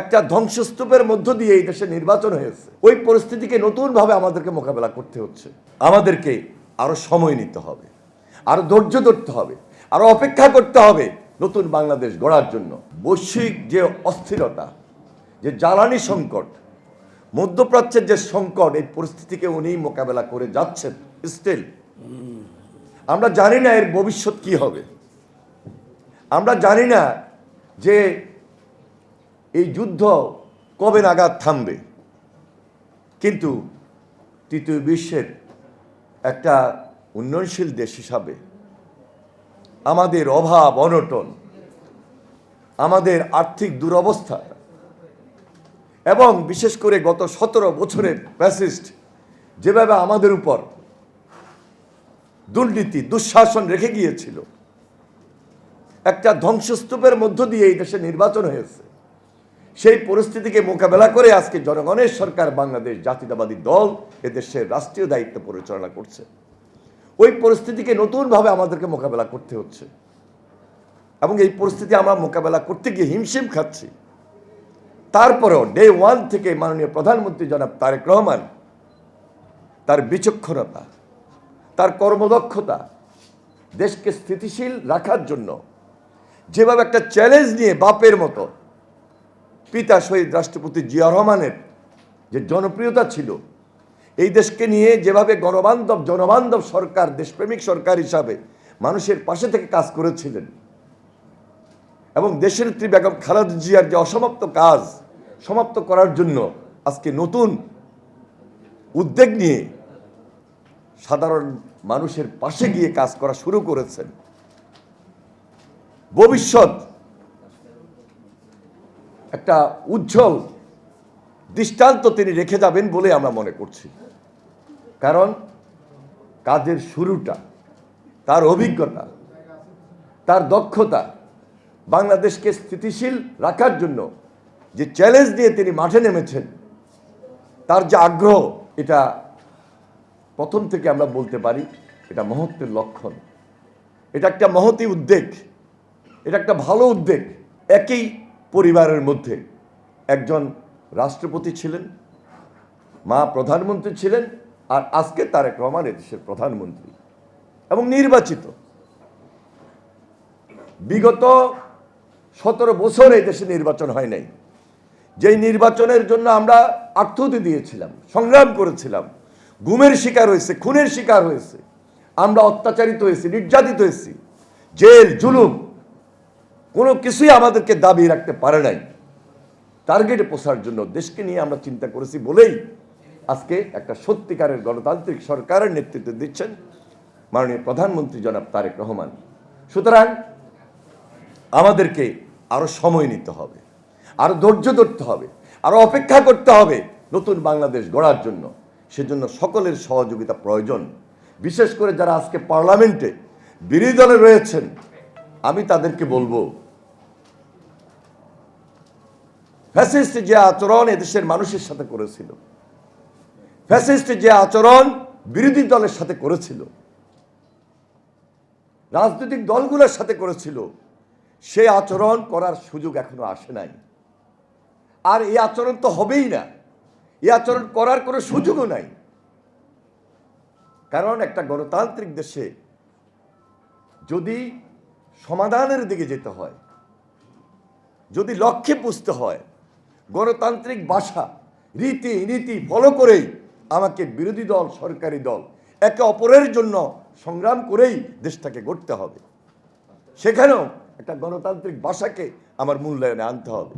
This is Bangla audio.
একটা ধ্বংসস্তূপের মধ্য দিয়ে এই দেশে নির্বাচন হয়েছে। ওই পরিস্থিতিকে নতুনভাবে আমাদেরকে মোকাবেলা করতে হচ্ছে। আমাদেরকে আরো সময় নিতে হবে, আরো ধৈর্য ধরতে হবে, আরো অপেক্ষা করতে হবে নতুন বাংলাদেশ গড়ার জন্য। বৈশ্বিক যে অস্থিরতা, যে জ্বালানি সংকট, মধ্যপ্রাচ্যের যে সংকট, এই পরিস্থিতিকে উনি মোকাবেলা করে যাচ্ছেন। স্টিল আমরা জানি না এর ভবিষ্যৎ কি হবে। আমরা জানি না যে এই যুদ্ধ কবে নাগাদ থামবে। কিন্তু তৃতীয় বিশ্বের একটা উন্নয়নশীল দেশ হিসাবে আমাদের অভাব অনটন, আমাদের আর্থিক দুরবস্থা এবং বিশেষ করে গত 17 বছরের ফ্যাসিস্ট যেভাবে আমাদের উপর দুর্নীতি দুঃশাসন রেখে গিয়েছিল, একটা ধ্বংসস্তূপের মধ্য দিয়ে এই দেশে নির্বাচন হয়েছে। সেই পরিস্থিতিকে মোকাবেলা করে আজকে জনগণের সরকার বাংলাদেশ জাতীয়তাবাদী দল এদেশের রাষ্ট্রীয় দায়িত্ব পরিচালনা করছে। ওই পরিস্থিতিকে নতুনভাবে আমাদেরকে মোকাবেলা করতে হচ্ছে এবং এই পরিস্থিতি আমরা মোকাবেলা করতে গিয়ে হিমশিম খাচ্ছি। তারপরেও ডে ওয়ান থেকে মাননীয় প্রধানমন্ত্রী জনাব তারেক রহমান তার বিচক্ষণতা, তার কর্মদক্ষতা, দেশকে স্থিতিশীল রাখার জন্য যেভাবে একটা চ্যালেঞ্জ নিয়ে বাপের মতো পিতা শহীদ রাষ্ট্রপতি জিয়া রহমানের যে জনপ্রিয়তা ছিল, এই দেশকে নিয়ে যেভাবে জনবান্ধব সরকার, দেশপ্রেমিক সরকার হিসাবে মানুষের পাশে থেকে কাজ করেছিলেন এবং দেশের নেত্রী বেগম খালেদা জিয়ার যে অসমাপ্ত কাজ সমাপ্ত করার জন্য আজকে নতুন উদ্যোগ নিয়ে সাধারণ মানুষের পাশে গিয়ে কাজ করা শুরু করেছেন। ভবিষ্যৎ একটা উজ্জ্বল দৃষ্টান্ত তিনি রেখে যাবেন বলে আমরা মনে করছি। কারণ কাজের শুরুটা, তার অভিজ্ঞতা, তার দক্ষতা, বাংলাদেশকে স্থিতিশীল রাখার জন্য যে চ্যালেঞ্জ নিয়ে তিনি মাঠে নেমেছেন, তার যে আগ্রহ, এটা প্রথম থেকে আমরা বলতে পারি এটা মহত্বের লক্ষণ। এটা একটা মহতী উদ্যোগ, এটা একটা ভালো উদ্যোগ। একই পরিবারের মধ্যে একজন রাষ্ট্রপতি ছিলেন, মা প্রধানমন্ত্রী ছিলেন, আর আজকে তারেক রহমান এদেশের প্রধানমন্ত্রী এবং নির্বাচিত। বিগত 17 বছর এই দেশে নির্বাচন হয় নাই। যেই নির্বাচনের জন্য আমরা আত্মহতি দিয়েছিলাম, সংগ্রাম করেছিলাম, গুমের শিকার হয়েছে, খুনের শিকার হয়েছে, আমরা অত্যাচারিত হয়েছি, নির্যাতিত হয়েছি, জেল জুলুম, কোনো কিছুই আমাদেরকে দাবি রাখতে পারে নাই। টার্গেটে পৌঁছার জন্য দেশকে নিয়ে আমরা চিন্তা করেছি বলেই আজকে একটা সত্যিকারের গণতান্ত্রিক সরকারের নেতৃত্ব দিচ্ছেন মাননীয় প্রধানমন্ত্রী জনাব তারেক রহমান। সুতরাং আমাদেরকে আরো সময় নিতে হবে, আরো ধৈর্য ধরতে হবে, আরো অপেক্ষা করতে হবে নতুন বাংলাদেশ গড়ার জন্য। সেজন্য সকলের সহযোগিতা প্রয়োজন। বিশেষ করে যারা আজকে পার্লামেন্টে বিরোধী দলে রয়েছেন, আমি তাদেরকে বলবো, ফ্যাসিস্ট যে আচরণ এদেশের মানুষের সাথে করেছিল, ফ্যাসিস্ট যে আচরণ বিরোধী দলের সাথে করেছিল, রাজনৈতিক দলগুলোর সাথে করেছিল, সেই আচরণ করার সুযোগ এখনো আসে নাই। আর এই আচরণ তো হবেই না, এই আচরণ করার কোনো সুযোগও নাই। কারণ একটা গণতান্ত্রিক দেশে যদি সমাধানের দিকে যেতে হয়, যদি লক্ষ্যে পুষতে হয়, গণতান্ত্রিক ভাষা, রীতি নীতি ফলো করেই আমাকে বিরোধী দল, সরকারি দল একে অপরের জন্য সংগ্রাম করেই দেশটাকে গড়তে হবে। সেখানেও একটা গণতান্ত্রিক ভাষাকে আমার মূল্যায়নে আনতে হবে।